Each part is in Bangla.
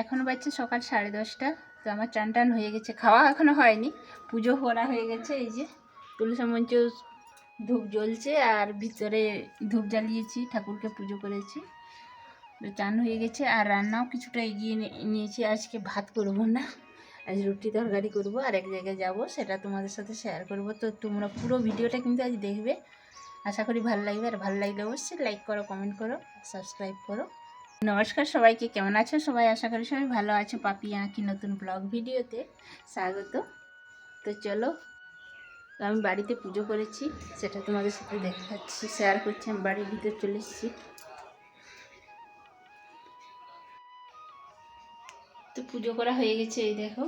এখন বাজছে সকাল 10:30। তো আমার চান টান হয়ে গেছে, খাওয়া এখনও হয়নি, পুজো করা হয়ে গেছে। এই যে তুলসী মঞ্চ ধূপ জ্বলছে আর ভিতরে ধূপ জ্বালিয়েছি, ঠাকুরকে পুজো করেছি। তো চান হয়ে গেছে আর রান্নাও কিছুটা এগিয়ে নিয়েছি। আজকে ভাত করব না, আজ রুটি তরকারি করব আর এক জায়গায় যাব, সেটা তোমাদের সাথে শেয়ার করব। তো তোমরা পুরো ভিডিওটা কিন্তু আজ দেখবে, আশা করি ভালো লাগবে। আর ভালো লাগলে অবশ্যই লাইক করো, কমেন্ট করো, সাবস্ক্রাইব করো। নমস্কার সবাইকে, কেমন আছো সবাই? আশা করি সবাই ভালো আছো। পাপি আঁকি নতুন ব্লগ ভিডিওতে স্বাগত। তো চলো, তো আমি বাড়িতে পুজো করেছি, সেটা তোমাদের সাথে দেখাচ্ছি, শেয়ার করছি। আমি বাড়ির ভিতরে চলে এসেছি। তো পুজো করা হয়ে গেছে, এই দেখো।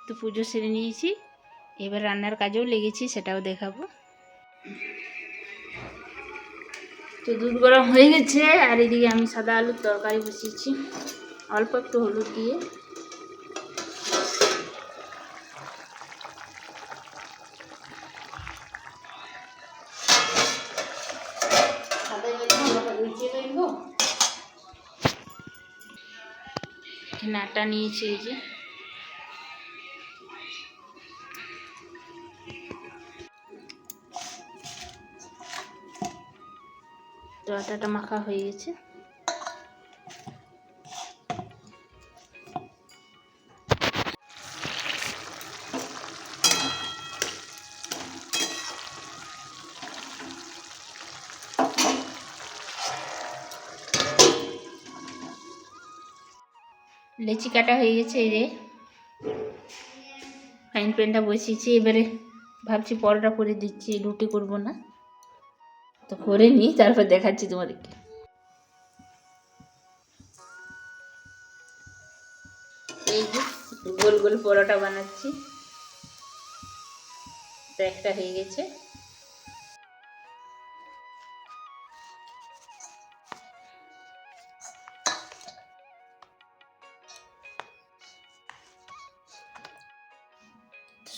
তো পুজো সেরে নিয়েছি, এবার রান্নার কাজেও লেগেছি, সেটাও দেখাবো। তো দুধ গরম হয়ে গেছে আর এদিকে আমি সাদা আলুর তরকারি বসিয়েছি, অল্প একটু হলুদ দিয়ে। আটা নিয়েছি, এই যে তো আটাটা মাখা হয়ে গেছে। লেচি কাটা হয়ে গেছে, এই যে ফ্রাইং প্যানটা বসিয়েছি। এবারে ভাবছি পরোটা করে দিচ্ছি, রুটি করব না, তো করে নিই, তারপর দেখাচ্ছি তোমাদেরকে। এই যে গোল গোল পরোটা বানাচ্ছি, তো একটা হয়ে গেছে।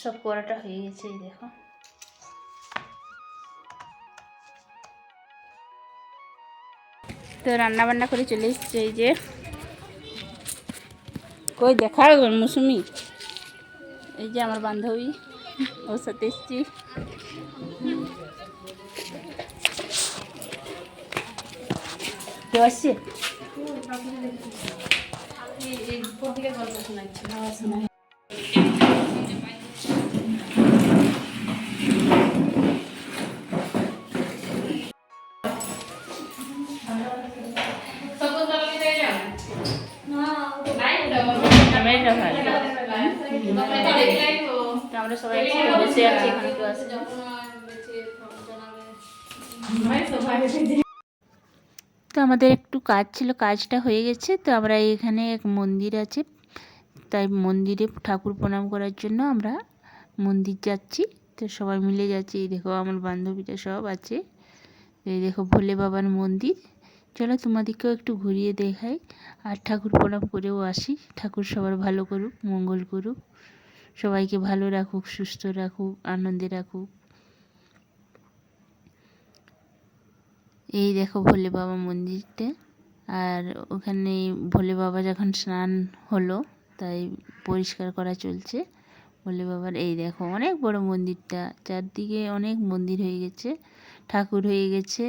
সব পরোটা হয়ে গেছে, এই দেখো। তো রান্না বান্না করে চলে এসছে, এই যে কই দেখা মৌসুমি, এই যে আমার বান্ধবী, ওর সাথে এসছি। কেউ আসছে? আমরা সবাই বসে আছি, এখানে কেউ আসে। তো আমাদের একটু কাজ ছিল, কাজটা হয়ে গেছে। তো আমরা এখানে এক মন্দির আছে, তাই মন্দিরে ঠাকুর প্রণাম করার জন্য আমরা মন্দির যাচ্ছি। তো সবাই মিলে যাচ্ছি, এই দেখো আমার বান্ধবীরা সব আছে। এই দেখো ভোলে বাবার মন্দির। চলো তোমাদেরকেও একটু ঘুরিয়ে দেখাই আর ঠাকুর প্রণাম করেও আসি। ঠাকুর সবার ভালো করুক, মঙ্গল করুক, সবাইকে ভালো রাখুক, সুস্থ রাখুক, আনন্দে রাখুক। এই দেখো ভোলে বাবা মন্দিরটা। আর ওখানে ভোলে বাবা যখন স্নান হলো, তাই পরিষ্কার করা চলছে ভোলে বাবার। এই দেখো অনেক বড় মন্দিরটা, চারদিকে অনেক মন্দির হয়ে গেছে, ঠাকুর হয়ে গেছে।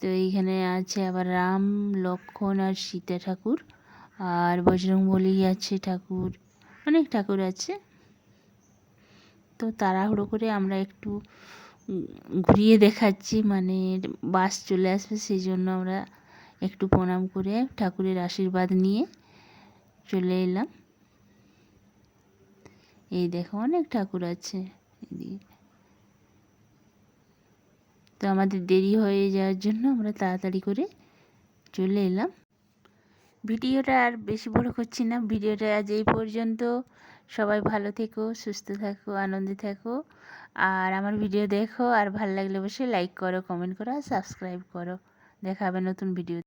তো এইখানে আছে আবার রাম, লক্ষ্মণ আর সীতা ঠাকুর, আর বজরংবলী আছে ঠাকুর, অনেক ঠাকুর আছে। তো তাড়াহুড়ো করে আমরা একটু ঘুরিয়ে দেখাচ্ছি, মানে বাস চলে আসবে, সেই জন্য আমরা একটু প্রণাম করে ঠাকুরের আশীর্বাদ নিয়ে চলে এলাম। এই দেখো অনেক ঠাকুর আছে এদিকে। তো আমাদের দেরি হয়ে যাওয়ার জন্য আমরা তাড়াতাড়ি করে চলে এলাম। ভিডিওটা আর বেশি বড় করছি না, ভিডিওটা আজ এই পর্যন্ত। সবাই ভালো থেকো, সুস্থ থাকো, আনন্দে থাকো। আর আমার ভিডিও দেখো, আর ভালো লাগলে অবশ্যই লাইক করো, কমেন্ট করো আর সাবস্ক্রাইব করো। দেখা হবে নতুন ভিডিও।